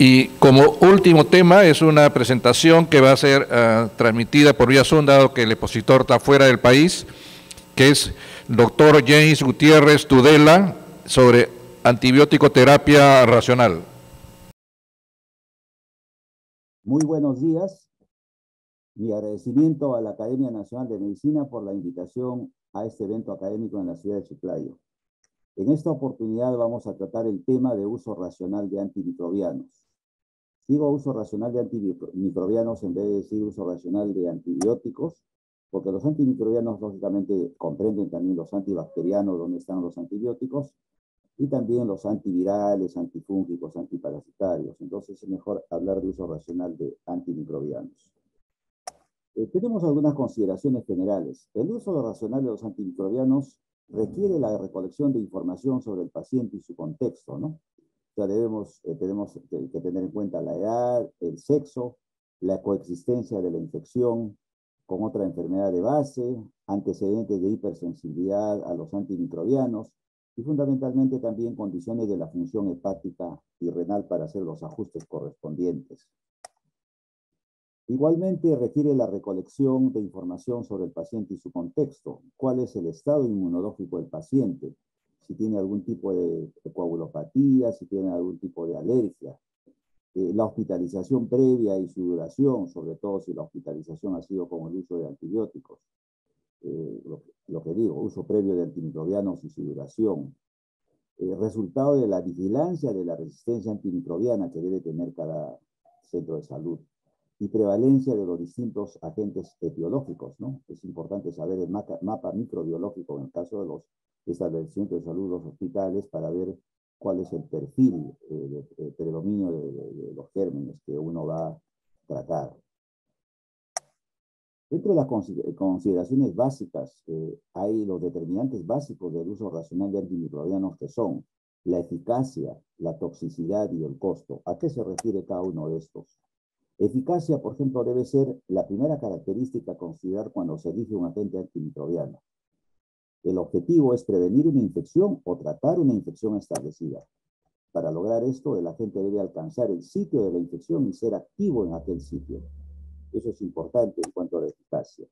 Y como último tema es una presentación que va a ser transmitida por vía Zoom, dado que el expositor está fuera del país, que es doctor James Gutiérrez Tudela, sobre antibiótico terapia racional. Muy buenos días. Mi agradecimiento a la Academia Nacional de Medicina por la invitación a este evento académico en la ciudad de Chiclayo. En esta oportunidad vamos a tratar el tema de uso racional de antimicrobianos. Digo uso racional de antimicrobianos en vez de decir uso racional de antibióticos, porque los antimicrobianos lógicamente comprenden también los antibacterianos, donde están los antibióticos, y también los antivirales, antifúngicos, antiparasitarios. Entonces es mejor hablar de uso racional de antimicrobianos. Tenemos algunas consideraciones generales. El uso racional de los antimicrobianos requiere la recolección de información sobre el paciente y su contexto, ¿no? O sea, tenemos que tener en cuenta la edad, el sexo, la coexistencia de la infección con otra enfermedad de base, antecedentes de hipersensibilidad a los antimicrobianos y fundamentalmente también condiciones de la función hepática y renal para hacer los ajustes correspondientes. Igualmente requiere la recolección de información sobre el paciente y su contexto. ¿Cuál es el estado inmunológico del paciente? Si tiene algún tipo de coagulopatía, si tiene algún tipo de alergia. La hospitalización previa y su duración, sobre todo si la hospitalización ha sido con el uso de antibióticos. Lo que digo, uso previo de antimicrobianos y su duración. Resultado de la vigilancia de la resistencia antimicrobiana que debe tener cada centro de salud. Y prevalencia de los distintos agentes etiológicos, ¿no? Es importante saber el mapa microbiológico en el caso de los establecimientos de salud, los hospitales, para ver cuál es el perfil de predominio de los gérmenes que uno va a tratar. Dentro de las consideraciones básicas, hay los determinantes básicos del uso racional de antimicrobianos, que son la eficacia, la toxicidad y el costo. ¿A qué se refiere cada uno de estos? Eficacia, por ejemplo, debe ser la primera característica a considerar cuando se elige un agente antimicrobiano. El objetivo es prevenir una infección o tratar una infección establecida. Para lograr esto, el agente debe alcanzar el sitio de la infección y ser activo en aquel sitio. Eso es importante en cuanto a la eficacia.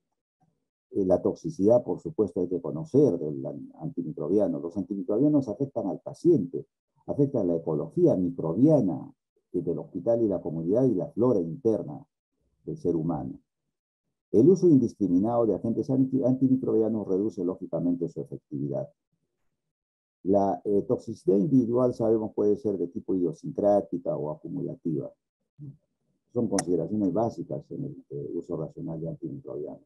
La toxicidad, por supuesto, hay que conocer del antimicrobiano. Los antimicrobianos afectan al paciente, afectan la ecología microbiana del hospital y la comunidad y la flora interna del ser humano. El uso indiscriminado de agentes antimicrobianos reduce lógicamente su efectividad. La toxicidad individual, sabemos, puede ser de tipo idiosincrática o acumulativa. Son consideraciones básicas en el uso racional de antimicrobianos.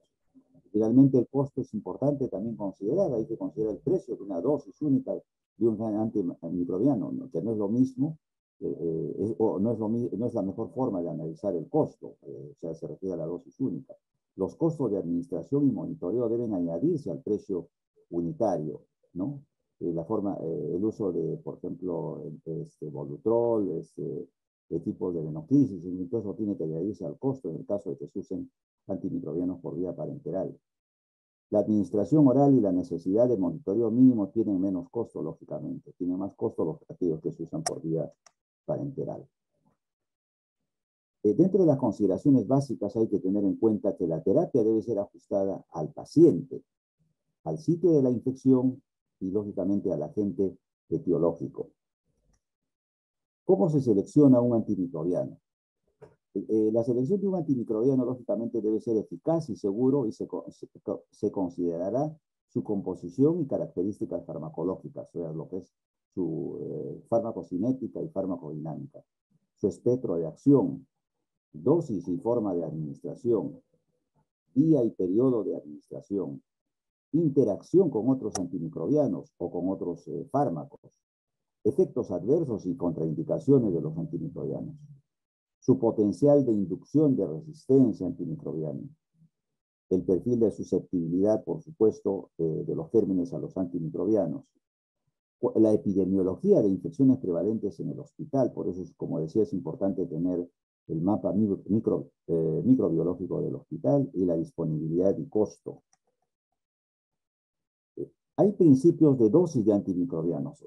Finalmente, el costo es importante también considerar. Hay que considerar el precio de una dosis única de un antimicrobiano, ¿no? Que no es lo mismo, no es la mejor forma de analizar el costo, o sea, se refiere a la dosis única. Los costos de administración y monitoreo deben añadirse al precio unitario, ¿no? El uso de, por ejemplo, Volutrol, de tipo de venoclisis, y todo eso tiene que añadirse al costo en el caso de que se usen antimicrobianos por vía parenteral. La administración oral y la necesidad de monitoreo mínimo tienen menos costo, lógicamente. Tienen más costo aquellos que se usan por vía parenteral. Dentro de las consideraciones básicas hay que tener en cuenta que la terapia debe ser ajustada al paciente, al sitio de la infección y, lógicamente, al agente etiológico. ¿Cómo se selecciona un antimicrobiano? La selección de un antimicrobiano, lógicamente, debe ser eficaz y seguro y se considerará su composición y características farmacológicas, o sea, lo que es su farmacocinética y farmacodinámica, su espectro de acción, dosis y forma de administración, día y periodo de administración, interacción con otros antimicrobianos o con otros fármacos, efectos adversos y contraindicaciones de los antimicrobianos, su potencial de inducción de resistencia antimicrobiana, el perfil de susceptibilidad, por supuesto, de los gérmenes a los antimicrobianos, la epidemiología de infecciones prevalentes en el hospital. Por eso, como decía, es importante tener el mapa microbiológico del hospital y la disponibilidad y costo. Hay principios de dosis de antimicrobianos,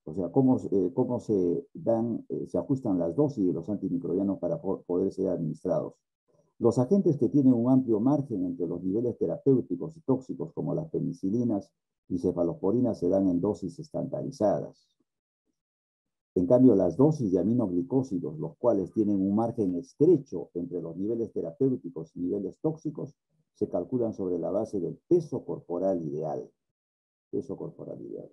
o sea, cómo se dan, se ajustan las dosis de los antimicrobianos para poder ser administrados. Los agentes que tienen un amplio margen entre los niveles terapéuticos y tóxicos, como las penicilinas y cefalosporinas, se dan en dosis estandarizadas. En cambio, las dosis de aminoglicósidos, los cuales tienen un margen estrecho entre los niveles terapéuticos y niveles tóxicos, se calculan sobre la base del peso corporal ideal. Peso corporal ideal.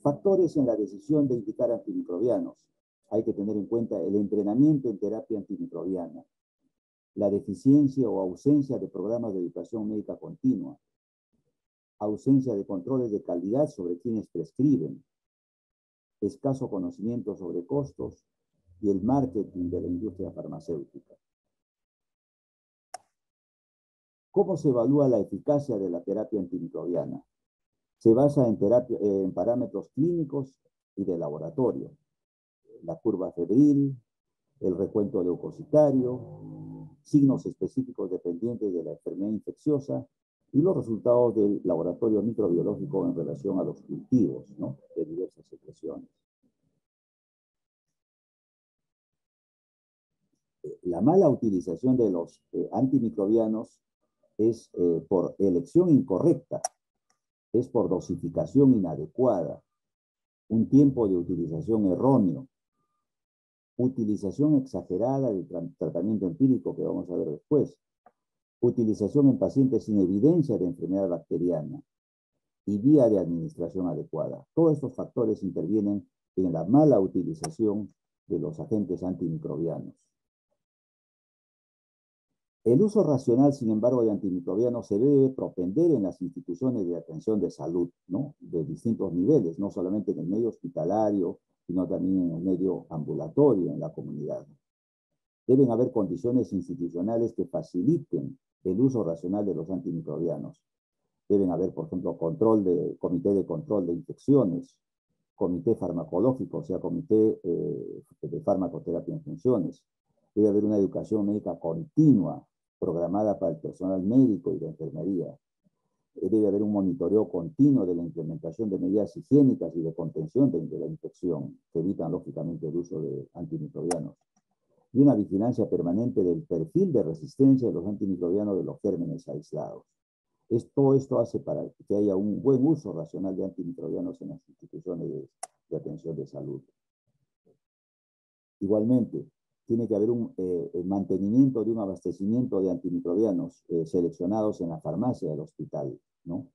Factores en la decisión de indicar antimicrobianos. Hay que tener en cuenta el entrenamiento en terapia antimicrobiana, la deficiencia o ausencia de programas de educación médica continua, ausencia de controles de calidad sobre quienes prescriben, escaso conocimiento sobre costos y el marketing de la industria farmacéutica. ¿Cómo se evalúa la eficacia de la terapia antimicrobiana? Se basa en parámetros clínicos y de laboratorio. La curva febril, el recuento leucocitario, signos específicos dependientes de la enfermedad infecciosa y los resultados del laboratorio microbiológico en relación a los cultivos, ¿no?, de diversas secreciones. La mala utilización de los antimicrobianos es por elección incorrecta, es por dosificación inadecuada, un tiempo de utilización erróneo, utilización exagerada del tratamiento empírico que vamos a ver después, utilización en pacientes sin evidencia de enfermedad bacteriana y vía de administración adecuada. Todos estos factores intervienen en la mala utilización de los agentes antimicrobianos. El uso racional, sin embargo, de antimicrobianos se debe propender en las instituciones de atención de salud, ¿no?, de distintos niveles, no solamente en el medio hospitalario, sino también en el medio ambulatorio, en la comunidad. Deben haber condiciones institucionales que faciliten el uso racional de los antimicrobianos. Deben haber, por ejemplo, comité de control de infecciones, comité farmacológico, o sea, comité de farmacoterapia en funciones. Debe haber una educación médica continua, programada para el personal médico y de enfermería. Debe haber un monitoreo continuo de la implementación de medidas higiénicas y de contención de la infección, que evitan, lógicamente, el uso de antimicrobianos. Y una vigilancia permanente del perfil de resistencia de los antimicrobianos de los gérmenes aislados. Todo esto hace para que haya un buen uso racional de antimicrobianos en las instituciones de atención de salud. Igualmente, tiene que haber un mantenimiento de un abastecimiento de antimicrobianos seleccionados en la farmacia del hospital, ¿no?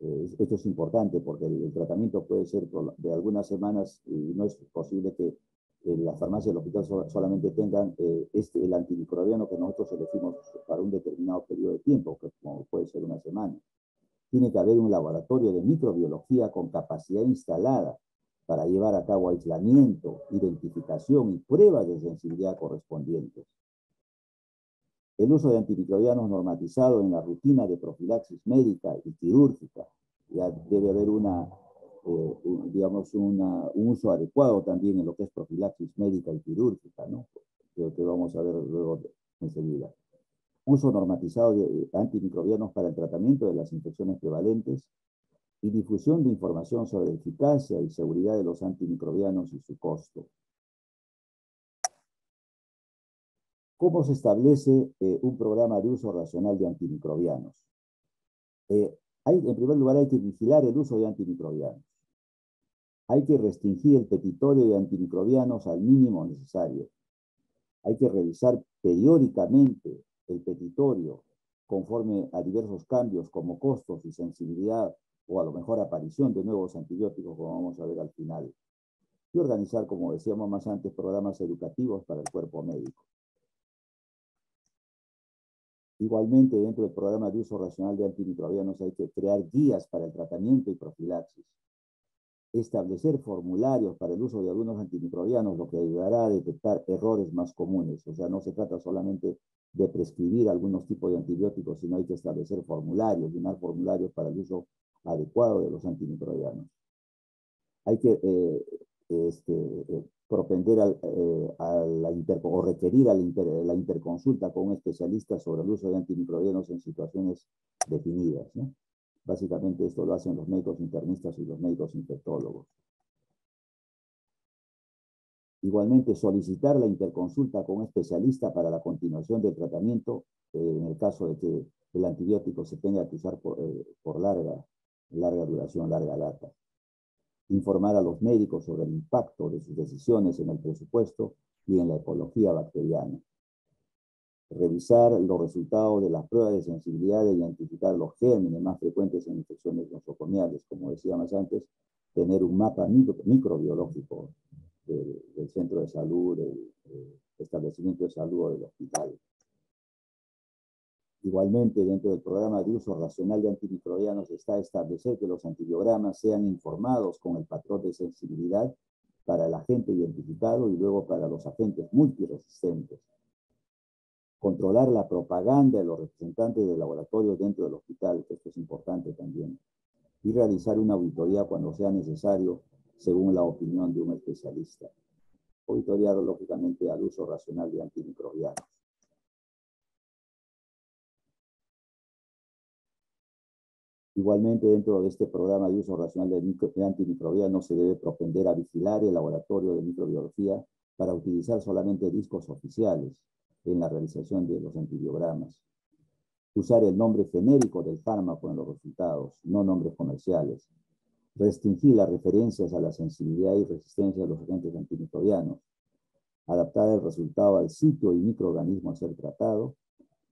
Esto es importante porque el tratamiento puede ser de algunas semanas y no es posible que las farmacias del hospital solamente tengan el antimicrobiano que nosotros elegimos para un determinado periodo de tiempo, que como puede ser una semana. Tiene que haber un laboratorio de microbiología con capacidad instalada para llevar a cabo aislamiento, identificación y pruebas de sensibilidad correspondientes. El uso de antimicrobianos normatizado en la rutina de profilaxis médica y quirúrgica. Ya debe haber un uso adecuado también en lo que es profilaxis médica y quirúrgica, ¿no?, que vamos a ver luego enseguida. Uso normatizado de antimicrobianos para el tratamiento de las infecciones prevalentes y difusión de información sobre la eficacia y seguridad de los antimicrobianos y su costo. ¿Cómo se establece un programa de uso racional de antimicrobianos? En primer lugar, hay que vigilar el uso de antimicrobianos. Hay que restringir el petitorio de antimicrobianos al mínimo necesario. Hay que revisar periódicamente el petitorio conforme a diversos cambios como costos y sensibilidad o a lo mejor aparición de nuevos antibióticos, como vamos a ver al final. Y organizar, como decíamos más antes, programas educativos para el cuerpo médico. Igualmente, dentro del programa de uso racional de antimicrobianos hay que crear guías para el tratamiento y profilaxis. Establecer formularios para el uso de algunos antimicrobianos, lo que ayudará a detectar errores más comunes. O sea, no se trata solamente de prescribir algunos tipos de antibióticos, sino hay que establecer formularios, llenar formularios para el uso adecuado de los antimicrobianos. Hay que propender o requerir la interconsulta con un especialista sobre el uso de antimicrobianos en situaciones definidas, ¿no? Básicamente esto lo hacen los médicos internistas y los médicos infectólogos. Igualmente, solicitar la interconsulta con un especialista para la continuación del tratamiento, en el caso de que el antibiótico se tenga que usar por larga duración, larga data. Informar a los médicos sobre el impacto de sus decisiones en el presupuesto y en la ecología bacteriana. Revisar los resultados de las pruebas de sensibilidad e identificar los gérmenes más frecuentes en infecciones nosocomiales. Como decíamos antes, tener un mapa microbiológico del centro de salud, del establecimiento de salud o del hospital. Igualmente, dentro del programa de uso racional de antimicrobianos está establecer que los antibiogramas sean informados con el patrón de sensibilidad para el agente identificado y luego para los agentes multiresistentes. Controlar la propaganda de los representantes del laboratorio dentro del hospital, esto es importante también. Y realizar una auditoría cuando sea necesario, según la opinión de un especialista. Auditoría, lógicamente, al uso racional de antimicrobianos. Igualmente, dentro de este programa de uso racional de antimicrobianos se debe propender a vigilar el laboratorio de microbiología para utilizar solamente discos oficiales en la realización de los antibiogramas. Usar el nombre genérico del fármaco en los resultados, no nombres comerciales. Restringir las referencias a la sensibilidad y resistencia de los agentes antimicrobianos. Adaptar el resultado al sitio y microorganismo a ser tratado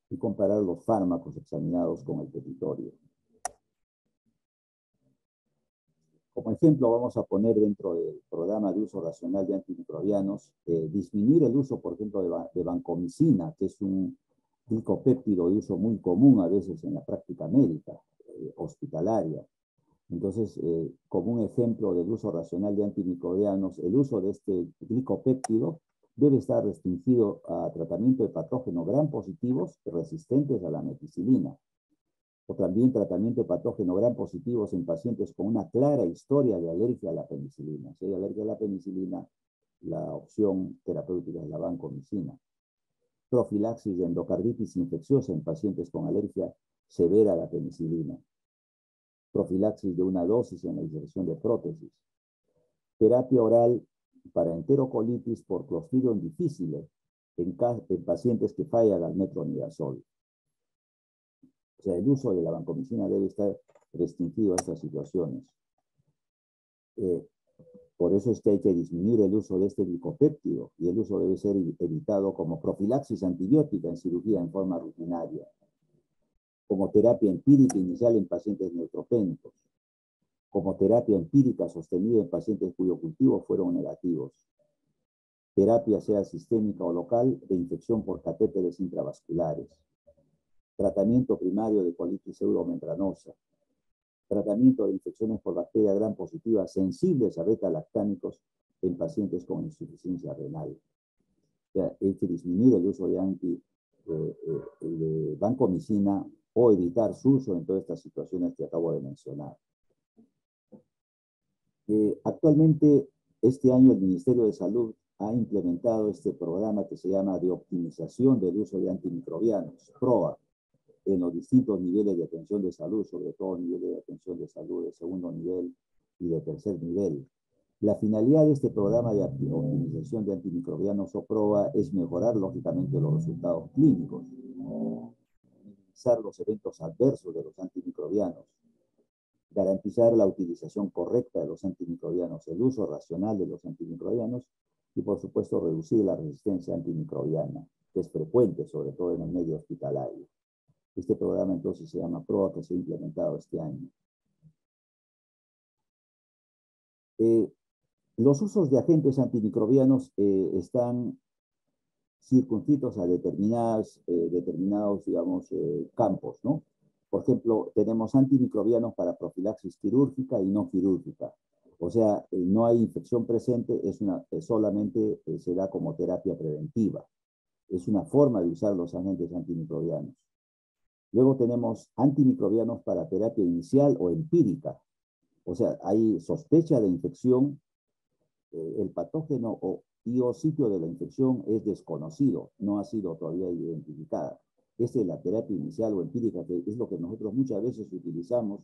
y comparar los fármacos examinados con el petitorio. Como ejemplo, vamos a poner dentro del programa de uso racional de antimicrobianos, disminuir el uso, por ejemplo, de vancomicina, que es un glicopéptido de uso muy común a veces en la práctica médica, hospitalaria. Entonces, como un ejemplo del uso racional de antimicrobianos, el uso de este glicopéptido debe estar restringido a tratamiento de patógenos gram positivos resistentes a la meticilina, o también tratamiento de patógenos gram positivos en pacientes con una clara historia de alergia a la penicilina. Si hay alergia a la penicilina, la opción terapéutica es la vancomicina. Profilaxis de endocarditis infecciosa en pacientes con alergia severa a la penicilina. Profilaxis de una dosis en la inserción de prótesis. Terapia oral para enterocolitis por Clostridium difficile en pacientes que fallan al metronidazol. O sea, el uso de la vancomicina debe estar restringido a estas situaciones. Por eso es que hay que disminuir el uso de este glicopéptido y el uso debe ser evitado como profilaxis antibiótica en cirugía en forma rutinaria, como terapia empírica inicial en pacientes neutropénicos, como terapia empírica sostenida en pacientes cuyos cultivos fueron negativos, terapia sea sistémica o local de infección por catéteres intravasculares, tratamiento primario de colitis pseudomembranosa, tratamiento de infecciones por bacteria gram positiva sensibles a beta-lactámicos en pacientes con insuficiencia renal. O sea, hay que disminuir el uso de vancomicina o evitar su uso en todas estas situaciones que acabo de mencionar. Actualmente, este año el Ministerio de Salud ha implementado este programa que se llama de optimización del uso de antimicrobianos, PROA, en los distintos niveles de atención de salud, sobre todo niveles de atención de salud de segundo nivel y de tercer nivel. La finalidad de este programa de optimización de antimicrobianos o PROA es mejorar, lógicamente, los resultados clínicos, minimizar los eventos adversos de los antimicrobianos, garantizar la utilización correcta de los antimicrobianos, el uso racional de los antimicrobianos y, por supuesto, reducir la resistencia antimicrobiana, que es frecuente, sobre todo en el medio hospitalario. Este programa entonces se llama PROA, que se ha implementado este año. Los usos de agentes antimicrobianos están circunscritos a determinados, digamos, campos, ¿no? Por ejemplo, tenemos antimicrobianos para profilaxis quirúrgica y no quirúrgica. O sea, no hay infección presente, solamente se da como terapia preventiva. Es una forma de usar los agentes antimicrobianos. Luego tenemos antimicrobianos para terapia inicial o empírica. O sea, hay sospecha de infección el patógeno o sitio de la infección es desconocido, no ha sido todavía identificada. Esta es la terapia inicial o empírica, que es lo que nosotros muchas veces utilizamos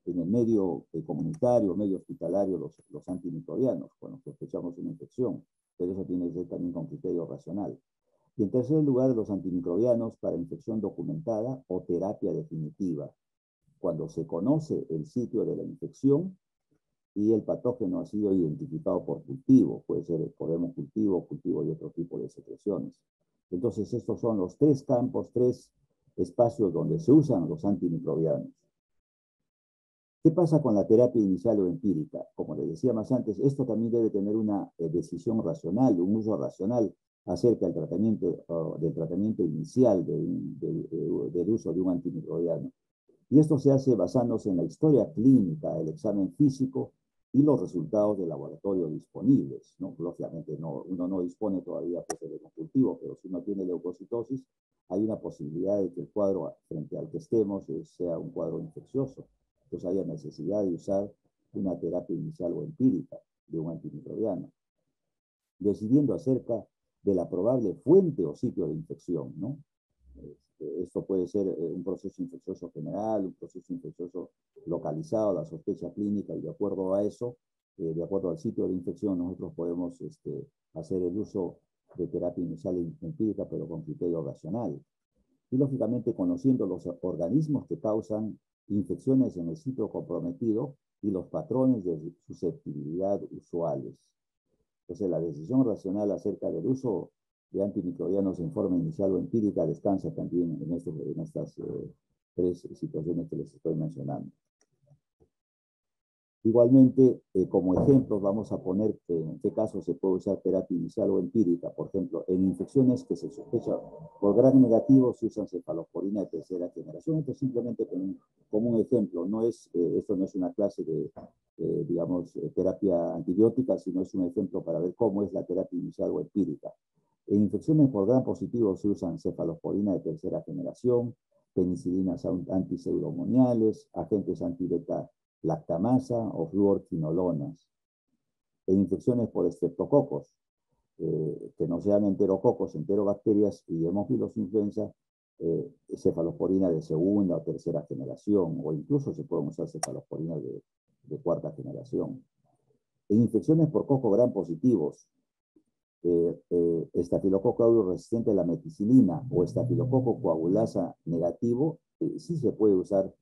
en el medio comunitario, medio hospitalario, los antimicrobianos, cuando sospechamos una infección, pero eso tiene que ser también con criterio racional. Y en tercer lugar, los antimicrobianos para infección documentada o terapia definitiva, cuando se conoce el sitio de la infección y el patógeno ha sido identificado por cultivo, puede ser por hemocultivo, cultivo de otro tipo de secreciones. Entonces, estos son los tres campos, tres espacios donde se usan los antimicrobianos. ¿Qué pasa con la terapia inicial o empírica? Como les decía más antes, esto también debe tener una decisión racional, un uso racional acerca del tratamiento inicial del uso de un antimicrobiano. Y esto se hace basándose en la historia clínica, el examen físico y los resultados de laboratorio disponibles, ¿no? Lógicamente uno no dispone todavía pues, del cultivo, pero si uno tiene leucocitosis, hay una posibilidad de que el cuadro frente al que estemos sea un cuadro infeccioso. Entonces haya necesidad de usar una terapia inicial o empírica de un antimicrobiano, decidiendo acerca de la probable fuente o sitio de infección, ¿no? Esto puede ser un proceso infeccioso general, un proceso infeccioso localizado, la sospecha clínica, y de acuerdo a eso, de acuerdo al sitio de infección, nosotros podemos hacer el uso de terapia inicial empírica, pero con criterio racional. Y lógicamente conociendo los organismos que causan infecciones en el sitio comprometido y los patrones de susceptibilidad usuales. Entonces, la decisión racional acerca del uso de antimicrobianos en forma inicial o empírica descansa también en estas tres situaciones que les estoy mencionando. Igualmente, como ejemplos, vamos a poner en qué caso se puede usar terapia inicial o empírica. Por ejemplo, en infecciones que se sospecha por gram negativo se usa cefalosporina de tercera generación. Esto es simplemente como un ejemplo. Esto no es una clase de, digamos, terapia antibiótica, sino es un ejemplo para ver cómo es la terapia inicial o empírica. En infecciones por gram positivo se usan cefalosporina de tercera generación, penicilinas antiseudomoniales, agentes antibeta lactamasa o fluorquinolonas. En infecciones por estreptococos, que no sean enterococos, enterobacterias y hemófilos influenza, cefalosporina de segunda o tercera generación, o incluso se pueden usar cefalosporina de cuarta generación. En infecciones por coco gram positivos, estafilococo aureus resistente a la meticilina o estafilococo coagulasa negativo, sí se puede usar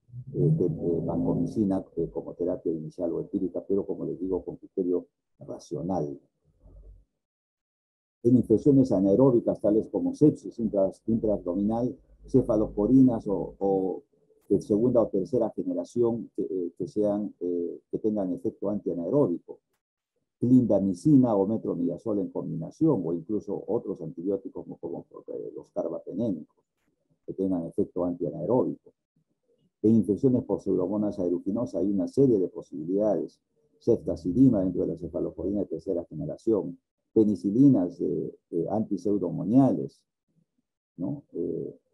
vancomicina como terapia inicial o empírica, pero como les digo, con criterio racional. En infecciones anaeróbicas tales como sepsis intraabdominal, cefalosporinas o de segunda o tercera generación que tengan efecto antianaeróbico, clindamicina o metromidazol en combinación, o incluso otros antibióticos como los carbapenémicos, que tengan efecto antianaeróbico. En infecciones por pseudomonas aeruginosa hay una serie de posibilidades. Ceftazidima dentro de la cefalosporina de tercera generación, penicilinas antiseudomoniales, ¿no?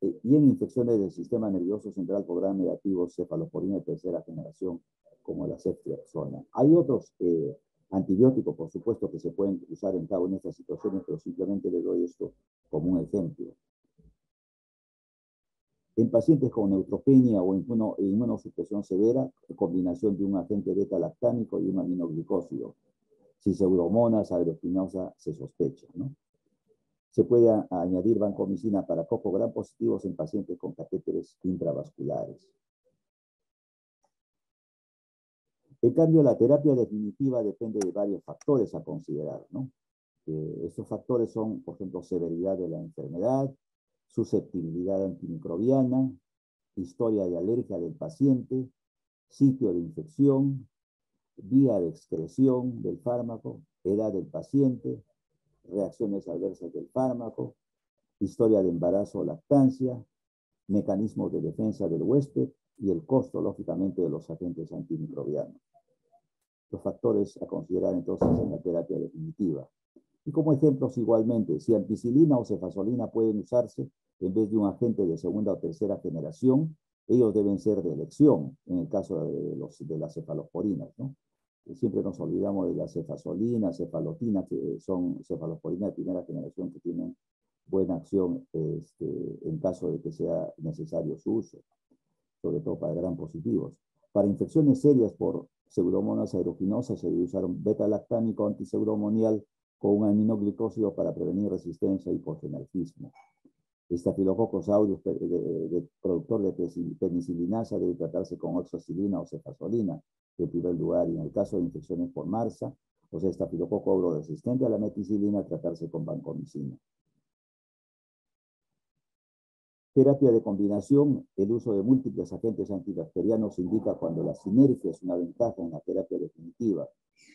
Y en infecciones del sistema nervioso central por gram negativo, cefalosporina de tercera generación, como la ceftriaxona. Hay otros antibióticos, por supuesto, que se pueden usar en cada una de estas situaciones, pero simplemente les doy esto como un ejemplo. En pacientes con neutropenia o inmunosupresión severa, combinación de un agente beta-lactámico y un aminoglicósido. Si pseudomonas aeruginosa se sospecha, ¿no? Se puede añadir vancomicina para coco gram positivos en pacientes con catéteres intravasculares. En cambio, la terapia definitiva depende de varios factores a considerar, ¿no? Estos factores son, por ejemplo, severidad de la enfermedad, susceptibilidad antimicrobiana, historia de alergia del paciente, sitio de infección, vía de excreción del fármaco, edad del paciente, reacciones adversas del fármaco, historia de embarazo o lactancia, mecanismos de defensa del huésped y el costo, lógicamente, de los agentes antimicrobianos. Los factores a considerar entonces en la terapia definitiva. Y como ejemplos igualmente, si ampicilina o cefazolina pueden usarse en vez de un agente de segunda o tercera generación, ellos deben ser de elección en el caso de las cefalosporinas, ¿no? Siempre nos olvidamos de la cefazolina, cefalotina, que son cefalosporina de primera generación que tienen buena acción en caso de que sea necesario su uso, sobre todo para gram positivos. Para infecciones serias por Pseudomonas aeruginosa se debe usar un beta-lactámico antiseudomonial con un aminoglicósido para prevenir resistencia y hipogenalgismo. Staphylococcus aureus, productor de penicilinasa, debe tratarse con oxacilina o cefazolina en primer lugar, y en el caso de infecciones por MRSA, o sea, Staphylococcus aureus resistente a la meticilina, tratarse con vancomicina. Terapia de combinación, el uso de múltiples agentes antibacterianos indica cuando la sinergia es una ventaja en la terapia definitiva,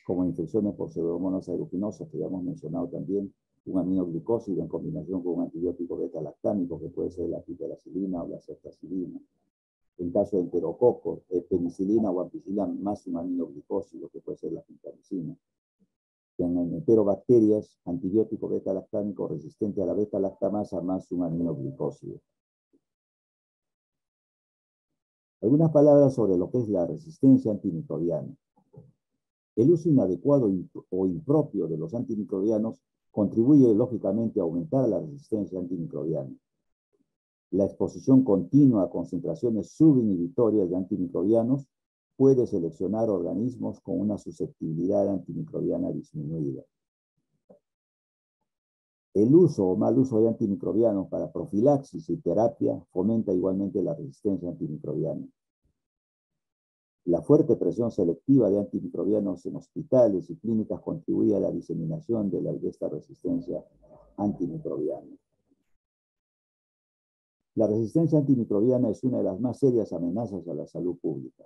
como infecciones por Pseudomonas aeruginosa, que ya hemos mencionado también, un aminoglicósido en combinación con un antibiótico beta-lactámico, que puede ser la piperacilina o la ceftazidina. En caso de enterococos, penicilina o ampicilina más un aminoglicósido, que puede ser la piperacilina. En enterobacterias, antibiótico beta-lactámico resistente a la beta-lactamasa más un aminoglicósido. Algunas palabras sobre lo que es la resistencia antimicrobiana. El uso inadecuado o impropio de los antimicrobianos contribuye lógicamente a aumentar la resistencia antimicrobiana. La exposición continua a concentraciones subinhibitorias de antimicrobianos puede seleccionar organismos con una susceptibilidad antimicrobiana disminuida. El uso o mal uso de antimicrobianos para profilaxis y terapia fomenta igualmente la resistencia antimicrobiana. La fuerte presión selectiva de antimicrobianos en hospitales y clínicas contribuye a la diseminación de esta resistencia antimicrobiana. La resistencia antimicrobiana es una de las más serias amenazas a la salud pública.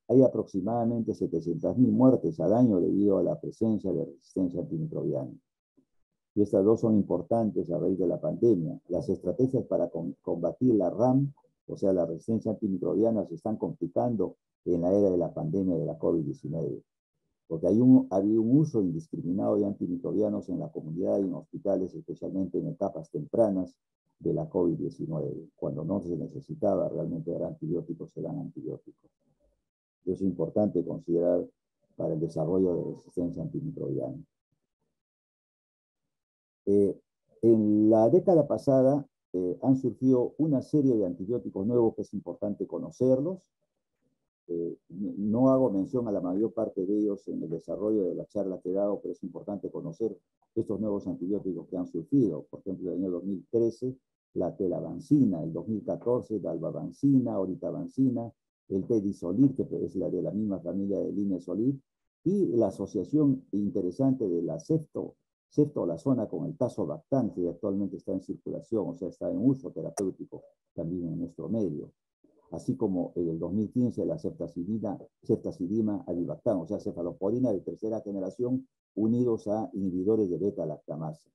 Hay aproximadamente 700.000 muertes al año debido a la presencia de resistencia antimicrobiana. Y estas dos son importantes a raíz de la pandemia. Las estrategias para combatir la RAM, o sea, la resistencia antimicrobiana, se están complicando en la era de la pandemia de la COVID-19, porque ha habido un uso indiscriminado de antimicrobianos en la comunidad y en hospitales, especialmente en etapas tempranas de la COVID-19, cuando no se necesitaba realmente dar antibióticos, se dan antibióticos. Eso es importante considerar para el desarrollo de resistencia antimicrobiana. En la década pasada han surgido una serie de antibióticos nuevos que es importante conocerlos. No hago mención a la mayor parte de ellos en el desarrollo de la charla que he dado, pero es importante conocer estos nuevos antibióticos que han surgido. Por ejemplo, en el año 2013, la telavancina, el 2014, la albavancina, oritabancina, el tedisolid, que es la de la misma familia de linezolid, y la asociación interesante de la ceftolazona con el tazobactam, que actualmente está en circulación, o sea, está en uso terapéutico también en nuestro medio. Así como en el 2015 la ceftazidima avibactam, o sea, cefalosporina de tercera generación, unidos a inhibidores de beta-lactamasa.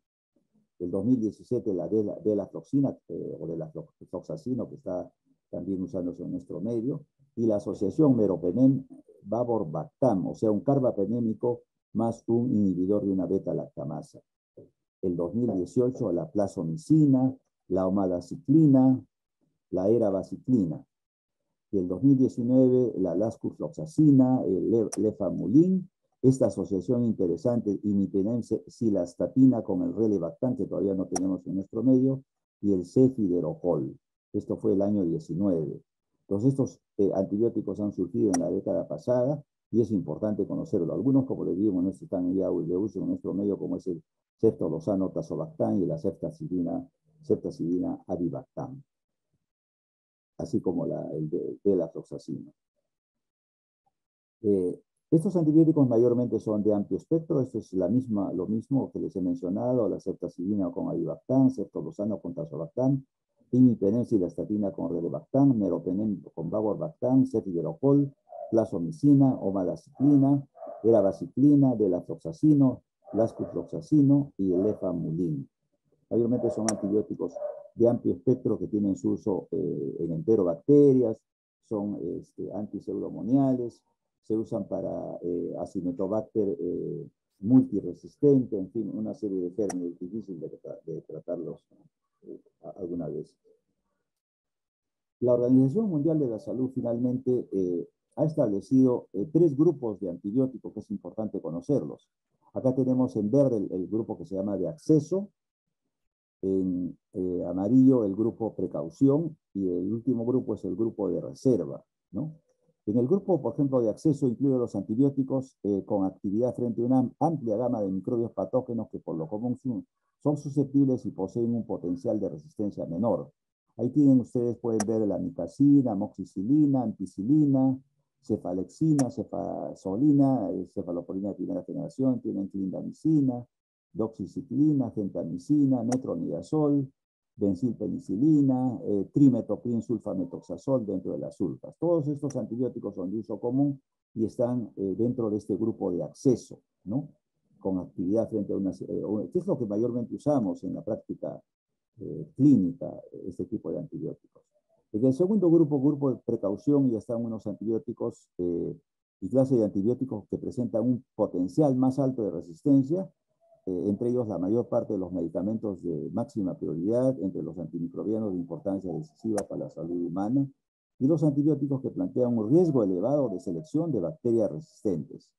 El 2017 la delafloxina o de la floxacino, que está también usándose en nuestro medio, y la asociación meropenem-vaborbactam, o sea, un carbapenémico más un inhibidor de una beta-lactamasa. El 2018 la plazomicina, la omadaciclina, la erabaciclina. Y el 2019 la lascufloxacina, el lefamulin, esta asociación interesante, imipenem-cilastatina con el relebactam, que todavía no tenemos en nuestro medio, y el cefiderocol. Esto fue el año 19. Entonces, estos antibióticos han surgido en la década pasada y es importante conocerlo. Algunos, como les digo, están ya de uso en nuestro medio, como es el ceftolozano tazobactam y la ceftazidina avibactam, así como el de la floxacina. Estos antibióticos mayormente son de amplio espectro. Esto es lo mismo que les he mencionado, la ceftazidina con avibactam, ceftolozano con tazobactam, imipenem cilastatina con relebactam, meropenem con vaborbactam, cefiderocol, plazomicina, omadaciclina, erabaciclina, delafloxacino, lascufloxacino y el lefamulin. Mayormente son antibióticos de amplio espectro que tienen su uso en enterobacterias, son antiseudomoniales, se usan para Acinetobacter multiresistente, en fin, una serie de gérmenes difíciles de tratarlos alguna vez. La Organización Mundial de la Salud finalmente ha establecido 3 grupos de antibióticos que es importante conocerlos. Acá tenemos en verde el grupo que se llama de acceso, en amarillo el grupo precaución y el último grupo es el grupo de reserva, ¿no? En el grupo, por ejemplo, de acceso incluye los antibióticos con actividad frente a una amplia gama de microbios patógenos que por lo común son susceptibles y poseen un potencial de resistencia menor. Ahí tienen ustedes, pueden ver la amicacina, amoxicilina, ampicilina, cefalexina, cefazolina, cefalosporina de primera generación, tienen clindamicina, doxiciclina, gentamicina, metronidazol, benzilpenicilina, trimetoprim sulfametoxazol dentro de las sulfas. Todos estos antibióticos son de uso común y están dentro de este grupo de acceso, ¿no? Con actividad frente a ¿qué es lo que mayormente usamos en la práctica clínica, este tipo de antibióticos? En el segundo grupo de precaución, ya están unos antibióticos y clase de antibióticos que presentan un potencial más alto de resistencia, entre ellos la mayor parte de los medicamentos de máxima prioridad, entre los antimicrobianos de importancia decisiva para la salud humana, y los antibióticos que plantean un riesgo elevado de selección de bacterias resistentes.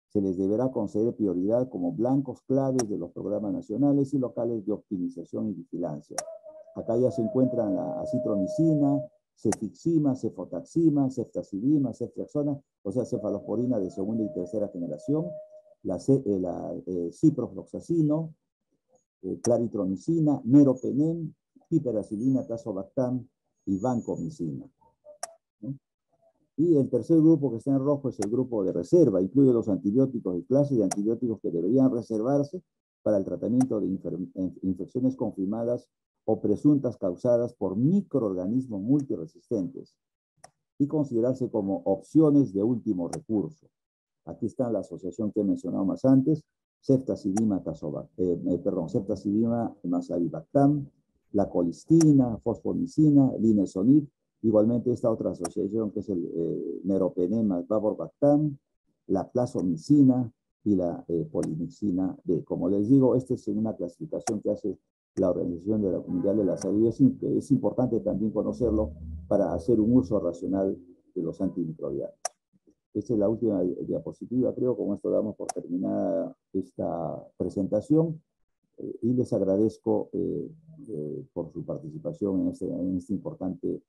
Se les deberá conceder prioridad como blancos claves de los programas nacionales y locales de optimización y vigilancia. Acá ya se encuentran la acitromicina, cefixima, cefotaxima, ceftazidima, ceftriaxona, o sea, cefalosporina de segunda y tercera generación, la ciprofloxacino, claritromicina, meropenem, piperacilina, tazobactam y vancomicina, ¿no? Y el tercer grupo que está en rojo es el grupo de reserva, incluye los antibióticos y clases de antibióticos que deberían reservarse para el tratamiento de infecciones confirmadas o presuntas causadas por microorganismos multiresistentes y considerarse como opciones de último recurso. Aquí está la asociación que he mencionado más antes, ceftazidima mazavibactam, la colistina, fosfomicina, linesonib, igualmente esta otra asociación que es el meropenem vaborbactam, la plazomicina y la polimicina B. Como les digo, esta es una clasificación que hace la Organización Mundial de la Salud. Es importante también conocerlo para hacer un uso racional de los antimicrobianos. Esta es la última diapositiva, creo. Con esto damos por terminada esta presentación y les agradezco por su participación en este importante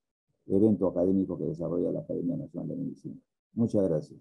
evento académico que desarrolla la Academia Nacional de Medicina. Muchas gracias.